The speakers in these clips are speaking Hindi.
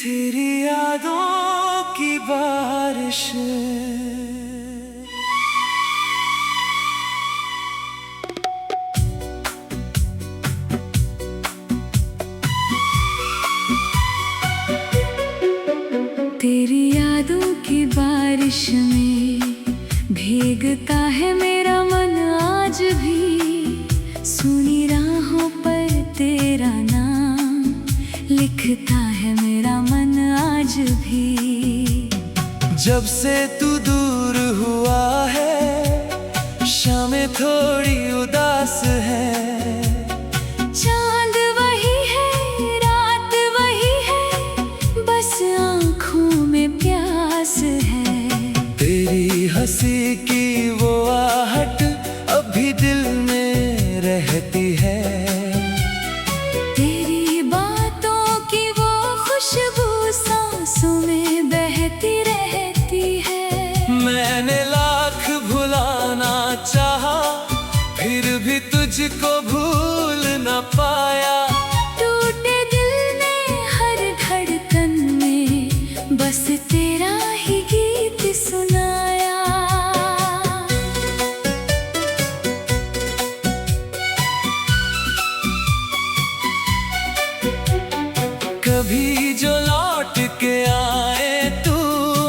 तेरी यादों की बारिश। तेरी यादों की बारिश में भीगता है मेरा मन आज भी। सुनी राहों पर तेरा नाम लिखता है मेरा मन आज भी। जब से तू दूर हुआ है शामें थोड़ी उदास है। चांद वही है रात वही है, बस आँखों में प्यास है। तेरी हंसी की वो आहट अभी दिल में रहती है। तेरी बातों की वो खुशबू सांसों में बहती रहती है। मैंने लाख भुलाना चाहा फिर भी तुझको भूल न पाया। टूटे दिल ने हर धड़कन में बस तेरा ही गीत सुनाया। कभी जो लौट के आए तू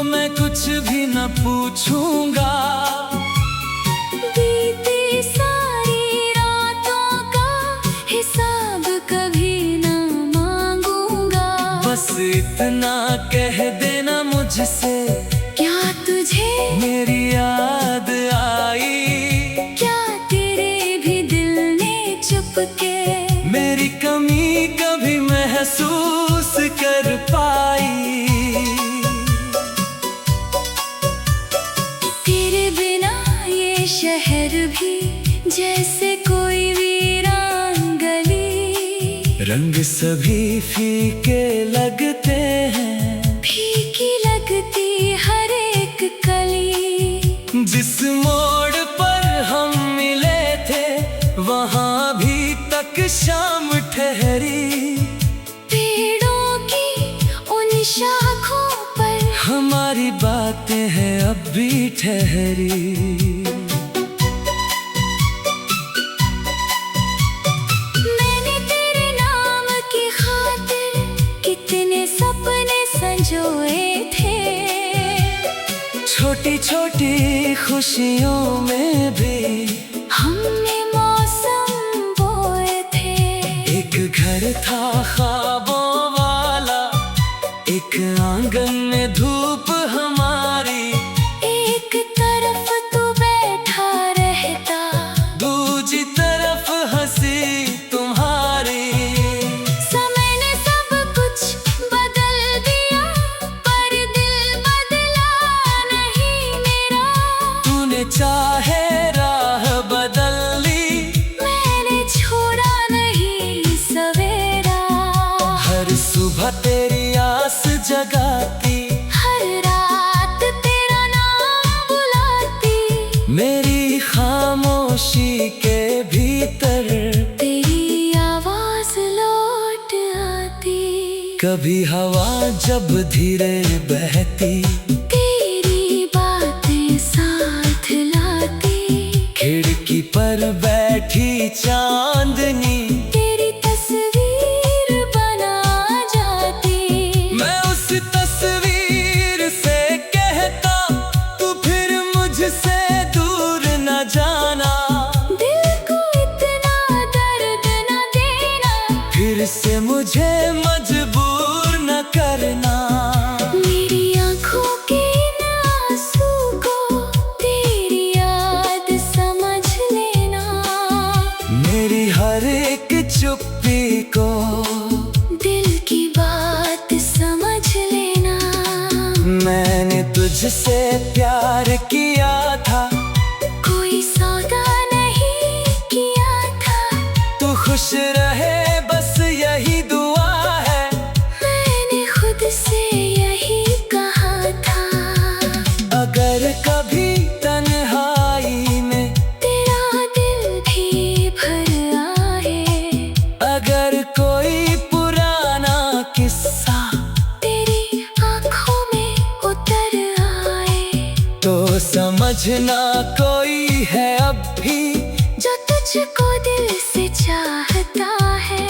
मैं कुछ भी न पूछूंगा। बीती सारी रातों का हिसाब कभी ना मांगूंगा। बस इतना कह देना मुझसे, क्या तुझे मेरी याद आई? क्या तेरे भी दिल ने चुपके मेरी कमी कभी महसूस कर पाई? तेरे बिना ये शहर भी जैसे कोई वीरान गली। रंग सभी फीके लगते हैं, फीकी लगती हर एक कली। जिस मोड़ पर हम मिले थे वहाँ भी तक शाम ठहरी। पेड़ों की उन शाखों पर हमारी बातें हैं अब भी ठहरी। मैंने तेरे नाम की खातिर कितने सपने संजोए थे। छोटी छोटी खुशियों में भी हमने मौसम बोए थे। एक घर था ख्वाबों वाला, एक आंगन में धूप हमारी। एक तरफ तू बैठा रहता, दूसरी तरफ हंसी तुम्हारी। समय ने सब कुछ बदल दिया पर दिल बदला नहीं मेरा। तूने चाहे राह बदल ली, मैंने छोड़ा नहीं सवेरा। हर सुबह तेरी आस जगाती, हर रात तेरा नाम बुलाती। मेरी खामोशी के भीतर तेरी आवाज लौट आती। कभी हवा जब धीरे बहती, तेरी बातें साथ लाती। खिड़की पर बैठी चांदनी तेरी तस्वीर बना जाती। मैं उस तस्वीर से कहता तू फिर मुझसे दूर न जाना। दिल को इतना दर्द न देना, फिर से मुझे मजबूर न करना। मेरी आँखों के इन आंसू को तेरी याद समझ लेना। मेरी हर एक चुप्पी को दिल की बात समझ लेना। मैंने तुझसे प्यार किया था, कोई सौदा नहीं किया था। तू खुश रहे बस यही दुआ है। मैंने खुद से यही कहा था। अगर कभी तन्हाई में तेरा दिल भी भर आए, अगर कोई पुराना किस्सा तेरे समझना कोई है अब भी जो तुझको दिल से चाहता है।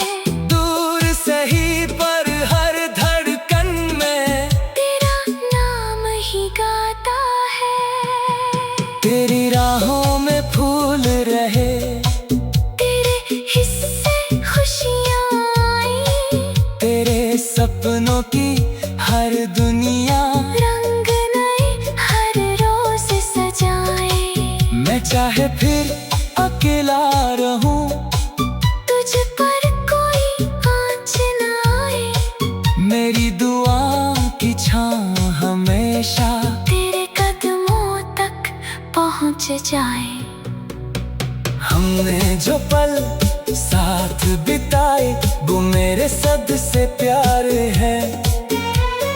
दूर सही पर हर धड़कन में तेरा नाम ही गाता है। तेरी राहों में फूल रहे, तेरे हिस्से खुशियाँ आई। तेरे सपनों की हर दुनिया रंग नए हर रोज सजाए। मैं चाहे फिर अकेला रहूं, तुझ पर कोई आँच न आए। मेरी दुआ की छां हमेशा तेरे कदमों तक पहुँच जाए। हमने जो पल साथ बिताए वो मेरे सद से प्यार है।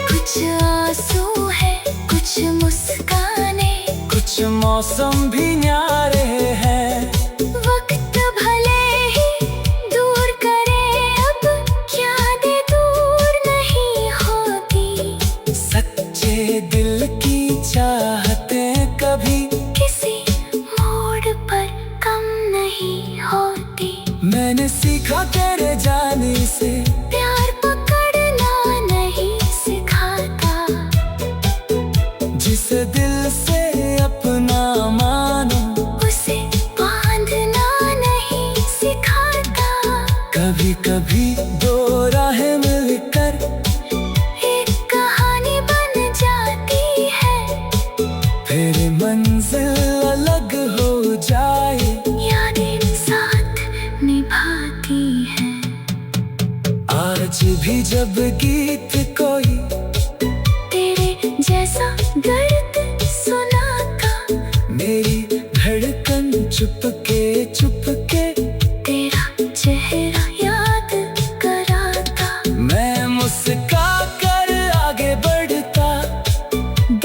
कुछ आंसू है, कुछ मुस्काने, कुछ मौसम भी न्यारे हैं। वक्त भले ही दूर करे अब यादें दूर नहीं होती। सच्चे दिल की चाहतें कभी किसी मोड़ पर कम नहीं होती। मैंने सीखा तेरे जाने से प्यार पकड़ना नहीं सिखाता। जिसे दिल से अपना मानो उसे बांधना नहीं सिखाता। कभी कभी दो राहें मिलकर एक कहानी बन जाती है। फिर मंजिल अलग हो जाए, यादें साथ निभाती हैं। आज भी जब गीत कोई तेरे जैसा दर्द सुनाता। मेरी धड़कन चुपके चुपके तेरा चेहरा याद कराता। मैं मुस्का कर आगे बढ़ता।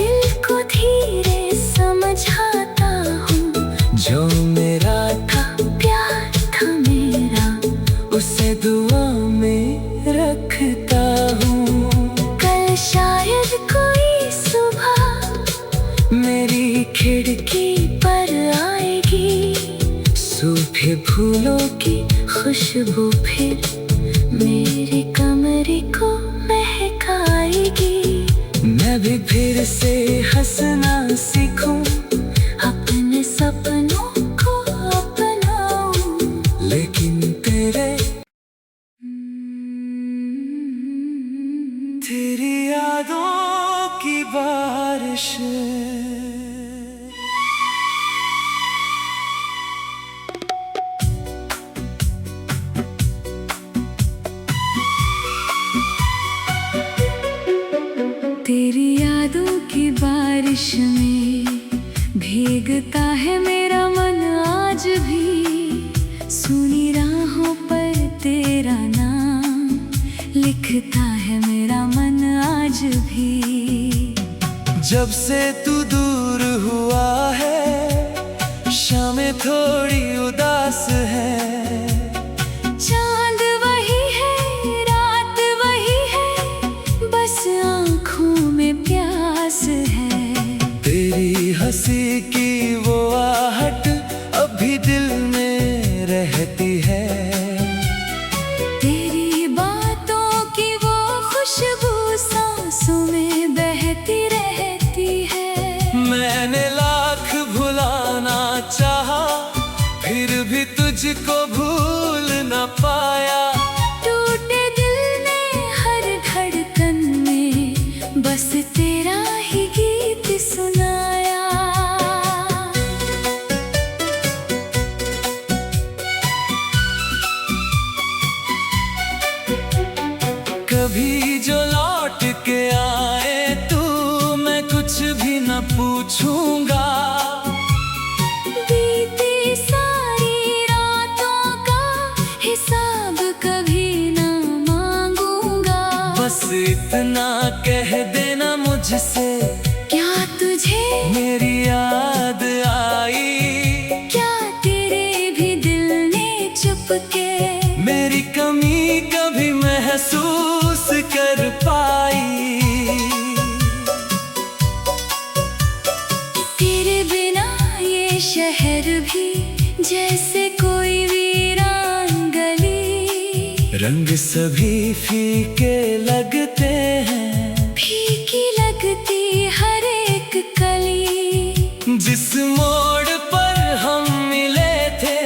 दिल को धीरे समझाता हूँ। जो मेरा था प्यार था मेरा, उसे दुआ में रखता हूँ। कल शायद कोई सुबह मेरी खिड़की पर आएगी, सूखे फूलों की खुशबू फिर मेरे कमरे को महकाएगी। मैं भी फिर से हंसना सीखूं, अपने सपनों को अपनाऊं। लेकिन तेरी यादों की बारिश तेरी यादों की बारिश में भीगता है मेरा मन आज भी। सुनी राहों पर तेरा नाम लिखता है मेरा मन आज भी। जब से तू दूर हुआ है, शामें थोड़ी उदास है। चांद वही है, रात वही है, बस आँखों में प्यास है। तेरी हंसी की वो आहट अभी दिल में रहती है। तेरी बातों की वो खुशबू सांसों में बहती रहती है। मैंने लाख भुलाना चाहा, फिर भी तुझको भूल न पाया। टूटे दिल ने हर धड़कन में बस तेरा ही गीत सुनाया। कभी जो लौट के आए तू, मैं कुछ भी न पूछूंगा। बीती सारी रातों का हिसाब कभी ना मांगूंगा। बस इतना कह देना मुझसे, क्या तुझे मेरी याद आई? क्या तेरे भी दिल ने चुपके मेरी कमी कभी महसूस कर पाई? तेरे बिना रंग सभी फीके लगते हैं, फीकी लगती हर एक कली। जिस मोड़ पर हम मिले थे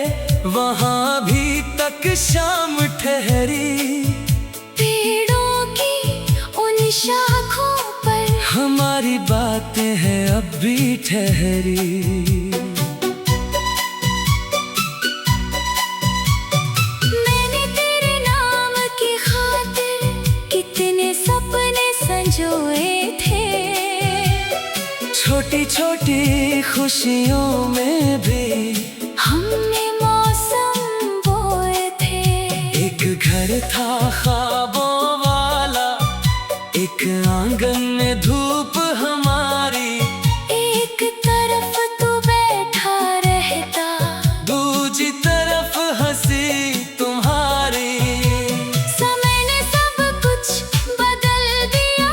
वहाँ भी तक शाम ठहरी। पेड़ों की उन शाखों पर हमारी बातें हैं अब भी ठहरी। मैंने तेरे नाम की खातिर कितने सपने संजोए थे। छोटी छोटी खुशियों में भी हमने मौसम बोए थे। एक घर था ख्वाबों वाला, एक आंगन में धूप हमारी। एक तरफ तू बैठा रहता, दूसरी तरफ हंसी तुम्हारी। समय ने सब कुछ बदल दिया,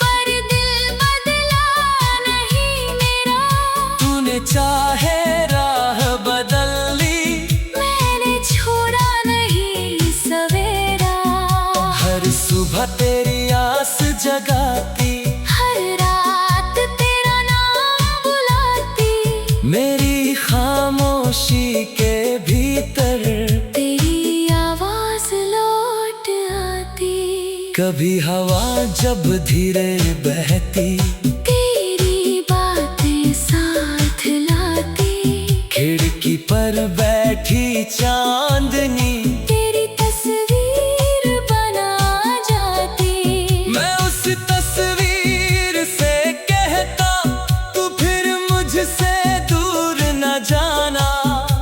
पर दिल बदला नहीं मेरा। तूने चाहे राह बदल ली, मैंने छोड़ा नहीं सवेरा। हर सुबह तेरी आस जगाती, हर रात तेरा नाम बुलाती। मेरी खामोशी के भीतर तेरी आवाज लौट आती। कभी हवा जब धीरे बहती, तेरी बातें साथ लाती। खिड़की पर बैठी चांदनी तेरी तस्वीर बना जाती। मैं उस तस्वीर से कहता, तू फिर मुझसे दूर न जाना।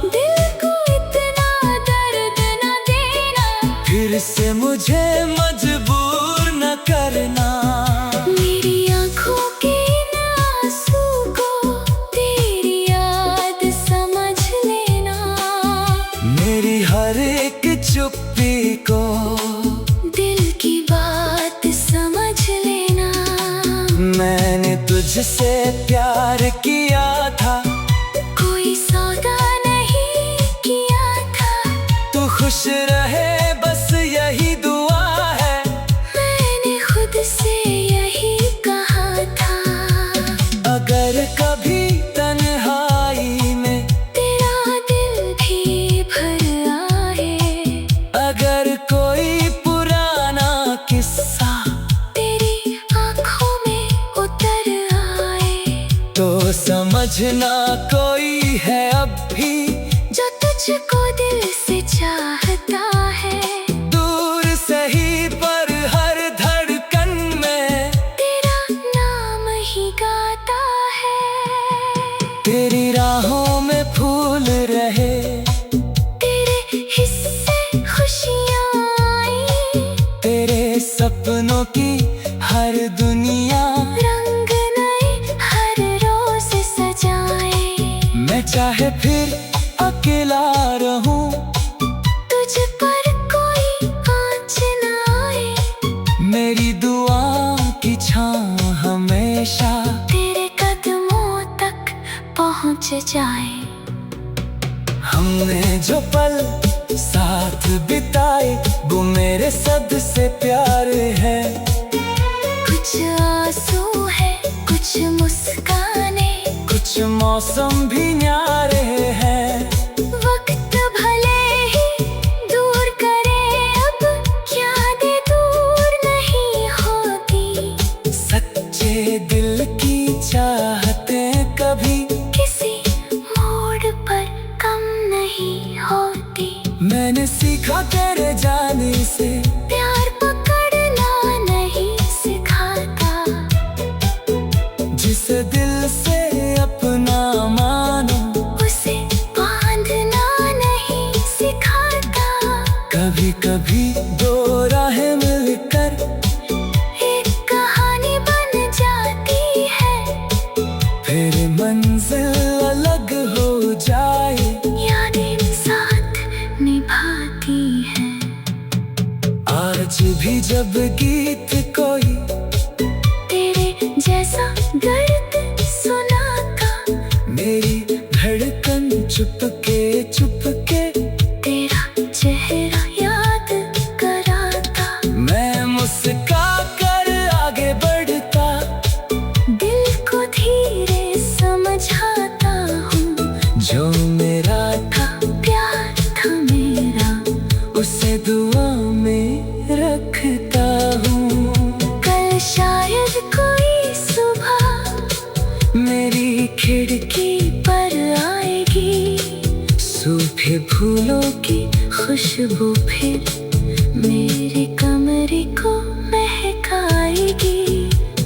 दिल को इतना दर्द न देना, फिर से मुझे मजबूर न करना। मेरी आँखों के इन आंसू को तेरी याद समझ लेना। मेरी हर एक चुप्पी को दिल की बात समझ लेना। मैंने तुझसे प्यार किया था, कोई सौदा नहीं किया था। तू खुश रहे बस यही दुआ है। मैंने खुद से यही कहा था। अगर कभी तन्हाई में तेरा दिल भी भर आए, अगर कोई पुराना किस्सा तेरी आँखों में उतर आए, तो समझना कोई है अब भी जो तुझको दिल से चाहता है। दूर सही पर हर धड़कन में तेरा नाम ही गाता है। तेरी राहों में फूल रहे, तेरे हिस्से खुशियाँ आई। तेरे सपनों की हर दुनिया रंग नए हर रोज सजाए। मैं चाहे फिर अकेला रहूं, तुझ पर कोई आँच न आए। मेरी दुआ की छाँव हमेशा तेरे कदमों तक पहुँच जाए। हमने जो पल साथ बिताए वो मेरे सद से प्यार है। कुछ आंसू है, कुछ मुस्काने, कुछ मौसम भी न्यारे हैं। वक्त भले ही दूर करे अब, यादें दूर नहीं होती। सच्चे दिल की चाहतें कभी किसी मोड़ पर कम नहीं होती। मैंने सीखा तेरे जाने से, प्यार पकड़ना नहीं सिखाता। जिस दिल से अपना मानो उसे बांधना नहीं सिखाता। कभी कभी दो राहें मिलकर एक कहानी बन जाती है। फिर मंजिल अलग हो जाए, यादें साथ निभाती हैं। आज भी जब गीत कोई तेरे जैसा दर्द सुनाता, मेरी धड़कन चुपके चुपके तेरा चेहरा याद कर फूलों की खुशबू फिर मेरे कमरे को महकाएगी।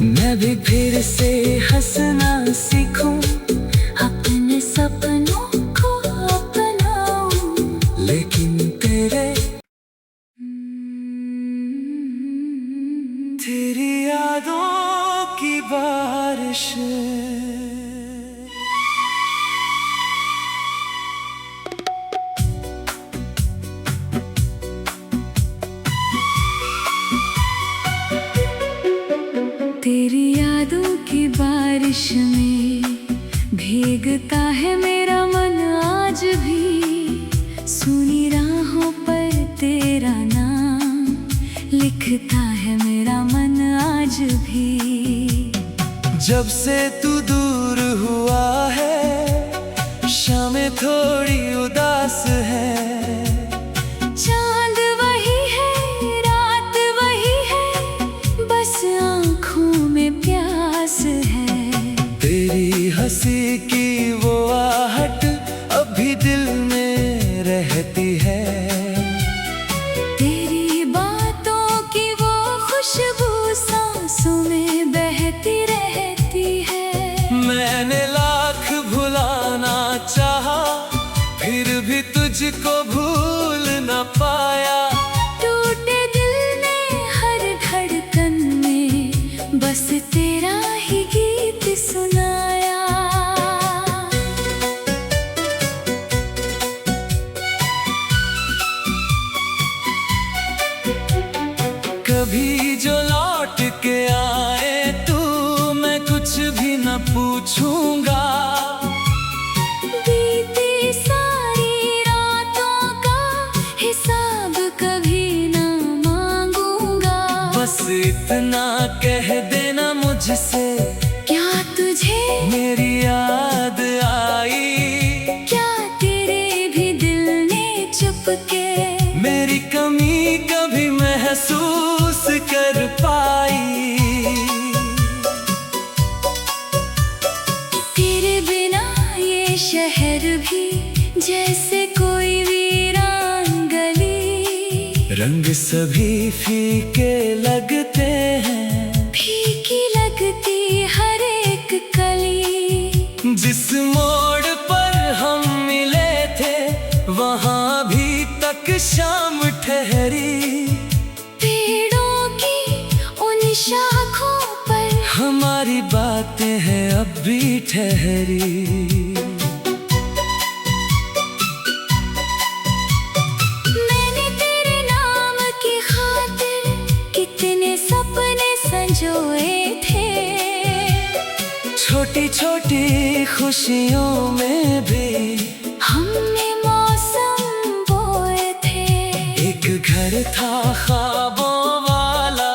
मैं भी फिर से हंसना सीखूं, अपने सपनों को अपनाऊं। लेकिन तेरी यादों की बारिश तेरी यादों की बारिश में भीगता है मेरा मन आज भी। सुनी राहों पर तेरा नाम लिखता है मेरा मन आज भी। जब से तू दूर हुआ है, शामें थोड़ी उदास है। चांद वही है, रात वही है, बस आँखों में प्यास है। तेरी हंसी की वो आहट अभी दिल में रहती है। तेरी बातों की वो खुशबू सांसों में बहती रहती है। मैंने लाख भुलाना चाहा, फिर भी तुझको भूल न पाया। टूटे दिल ने हर धड़कन में बस तेरा ही गीत सुनाया। कभी जो लौट के आए तू, मैं कुछ भी न पूछूंगा। बीती सारी रातों का हिसाब कभी ना मांगूंगा। बस इतना कह देना मुझसे, क्या तुझे मेरी याद आई? क्या तेरे भी दिल ने चुपके मेरी कमी कभी महसूस कर पाई? तेरे बिना ये शहर भी जैसे कोई वीरान गली। रंग सभी फीके लगते हैं, फीकी लगती हर एक कली। जिस मोड़ पर हम मिले थे, वहाँ भी तक शाम ठहरी। पेड़ों की उन शाखों पर हमारी बातें हैं अब भी ठहरी। मैंने तेरे नाम की खातिर कितने सपने संजोए थे। छोटी छोटी खुशियों में भी हमने मौसम बोए थे। एक घर था ख्वाबों वाला,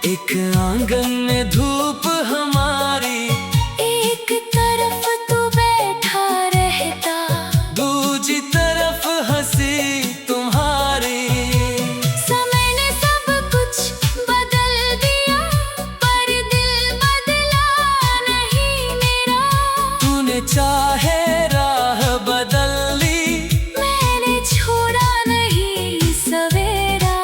एक आंगन में धूप हमारी। एक तरफ तू बैठा रहता, दूसरी तरफ हंसी तुम्हारी। समय ने सब कुछ बदल दिया, पर दिल बदला नहीं मेरा। तूने चाहे राह बदल ली, मैंने छोड़ा नहीं सवेरा।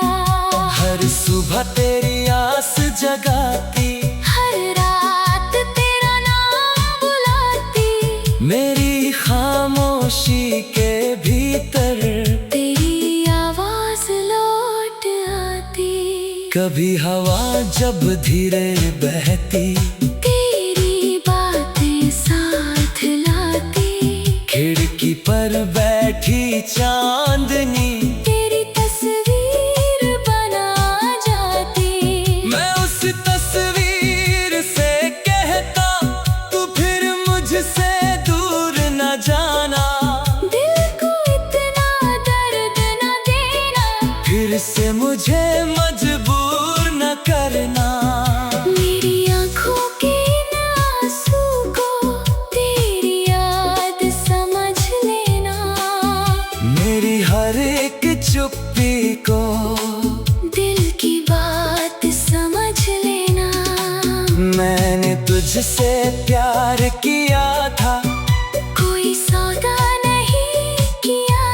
हर सुबह तेरी आस जगाती, हर रात तेरा नाम बुलाती। मेरी खामोशी के भीतर तेरी आवाज लौट आती। कभी हवा जब धीरे बहती, तेरी बातें साथ लाती। खिड़की पर बैठी चांदनी तेरी तस्वीर बना जाती। मैं उस तस्वीर से कहता, तू फिर मुझसे दूर न जाना। दिल को इतना दर्द न देना, फिर से मुझे मजबूर न करना। मेरी आँखों के इन आंसू को तेरी याद समझ लेना। मेरी हर एक चुप्पी को दिल की बात समझ लेना। मैंने तुझसे प्यार किया था, कोई सौदा नहीं किया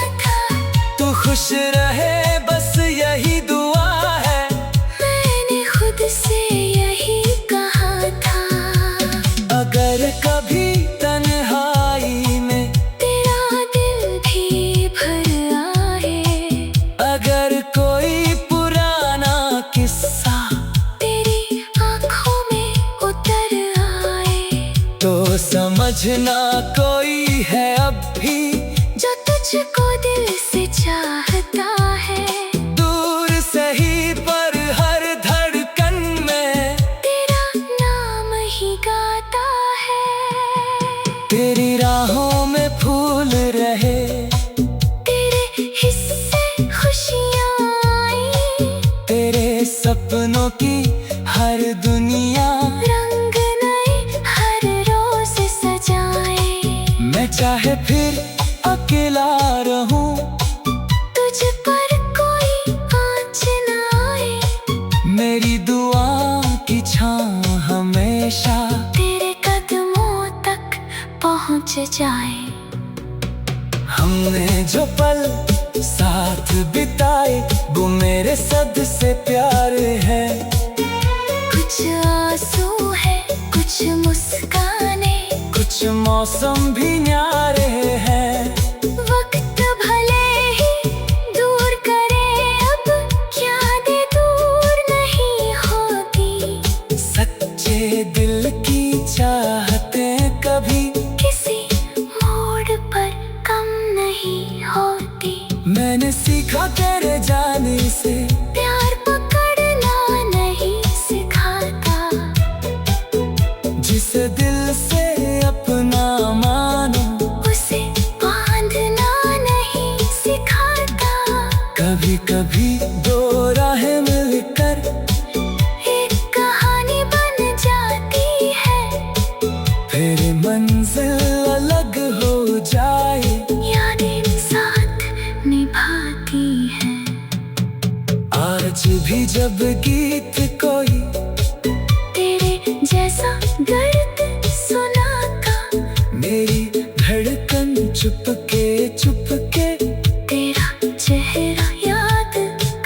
समझना कोई है अब भी जो तुझको दिल से चाहता है। दूर सही पर हर धड़कन में तेरा नाम ही गाता है। तेरी राहों में फूल रहे, तेरे हिस्से खुशियाँ आई। तेरे सपनों की हर दुनिया रंग नए हर रोज सजाए। मैं चाहे फिर अकेला रहूं, तुझ पर कोई आँच न आए। मेरी दुआ की छां हमेशा तेरे कदमों तक पहुँच जाए। हमने जो पल साथ बिताए वो मेरे सद से प्यार है। कुछ आंसू है, कुछ मुस्काने, कुछ मौसम भी न्यारे हैं। वक्त भले ही दूर करे अब क्या दे दूर नहीं होती। सच्चे दिल की चाहतें कभी किसी मोड़ पर कम नहीं होती। मैंने सीखा तेरे जाने से प्यार पकड़ना नहीं सिखाता। जिसे दिल से अपना मानो उसे बांधना नहीं सिखाता। कभी कभी दो राहें मिलकर एक कहानी बन जाती है। फिर मंजिल अलग हो जाए, यादें साथ निभाती हैं। आज भी जब गीत कोई तेरे जैसा दर्द सुनाता। मेरी धड़कन चुपके चुपके तेरा चेहरा याद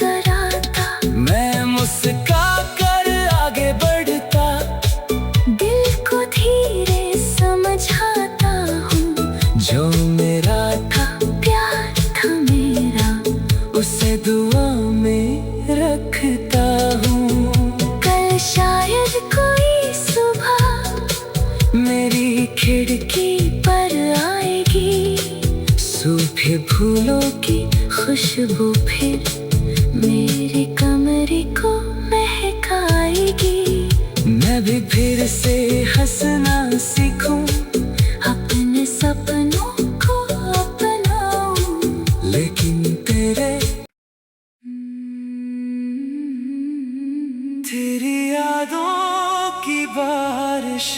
कराता। मैं मुस्का कर आगे बढ़ता। दिल को धीरे समझाता हूँ। जो मेरा था प्यार था मेरा, उसे दुआ में रखता हूँ। कल शायद कोई सुबह मेरी खिड़की पर आएगी। सूखे फूलों की खुशबू फिर मेरे कमरे को महकाएगी। मैं भी फिर से हंसना सीखूं, अपने सपनों को अपनाऊं। लेकिन तेरे तेरी यादों की बारिश।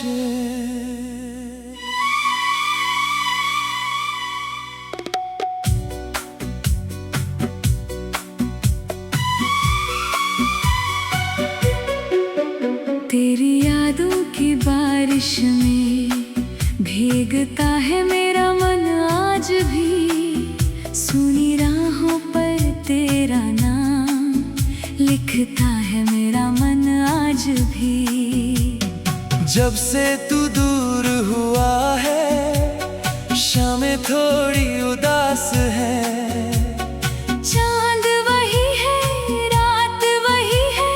तेरी यादों की बारिश में भीगता है मेरा मन आज भी। सुनी राहों पर तेरा नाम लिखता है मेरा मन आज भी। जब से तू दूर हुआ है, शामें थोड़ी उदास है। चांद वही है, रात वही है,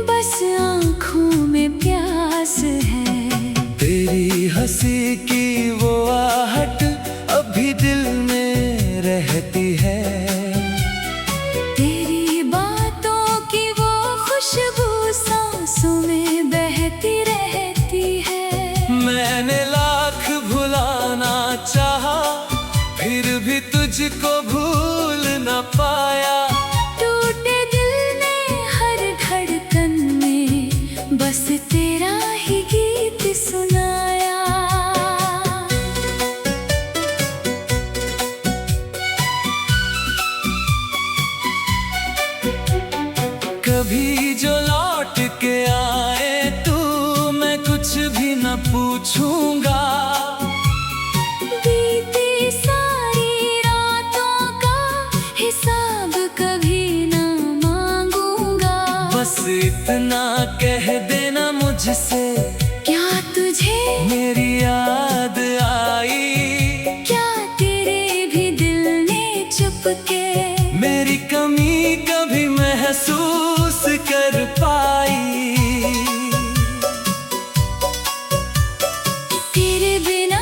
बस आँखों में प्यास है। तेरी हंसी की वो आहट अभी दिल में रहती है। तेरी बातों की वो खुशबू सांसों में बहती रहती है। मैंने लाख भुलाना चाहा, फिर भी तुझको भूल न पाया। टूटे दिल ने हर धड़कन में बस तेरा ही गीत सुनाया। कभी जो लौट के आए तू, मैं कुछ भी न पूछूंगा। बीती सारी रातों का हिसाब कभी ना मांगूंगा। बस इतना कह देना मुझसे, क्या तुझे मेरी याद आई। क्या तेरे भी दिल ने चुपके मेरी कमी कभी महसूस कर पाई। तेरे बिना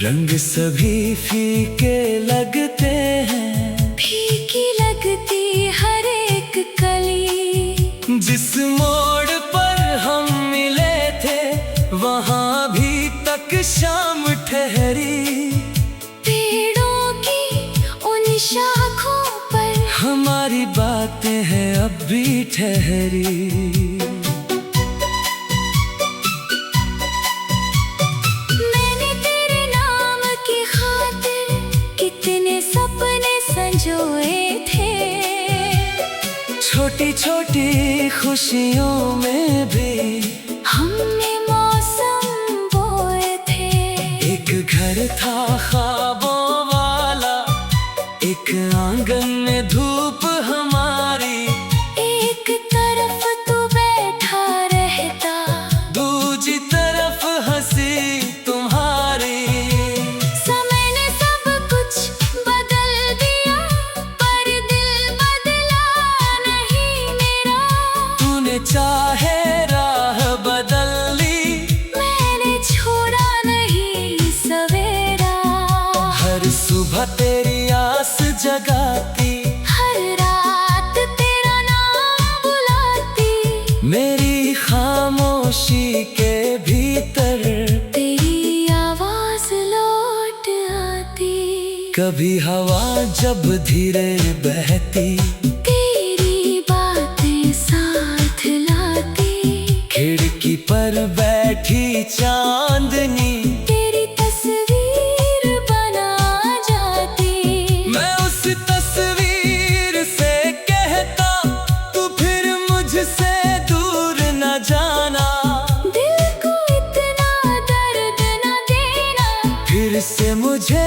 रंग सभी फीके लगते हैं, फीकी लगती हर एक कली। जिस मोड़ पर हम मिले थे वहां भी तक शाम ठहरी। पेड़ों की उन शाखों पर हमारी बातें हैं अब भी ठहरी। मैंने तेरे नाम की खातिर कितने सपने संजोए थे। छोटी छोटी खुशियों में भी हमने मौसम बोए थे। एक घर था ख्वाबों वाला, एक आंगन में धूप हमारी। एक तरफ तू बैठा रहता, दूजी तरफ हंसी तुम्हारी। समय ने सब कुछ बदल दिया, पर दिल बदला नहीं मेरा। तूने चाहे राह बदल ली, मैंने छोड़ा नहीं सवेरा। हर सुबह तेरी आस जगाती, हर रात तेरा नाम बुलाती। मेरी खामोशी के भीतर तेरी आवाज लौट आती। कभी हवा जब धीरे बहती, तेरी बातें साथ लाती। खिड़की पर बैठी चांदनी तेरी तस्वीर बना जाती। मैं उस तस्वीर से कहता, तू फिर मुझसे दूर न जाना। दिल को इतना दर्द न देना, फिर से मुझे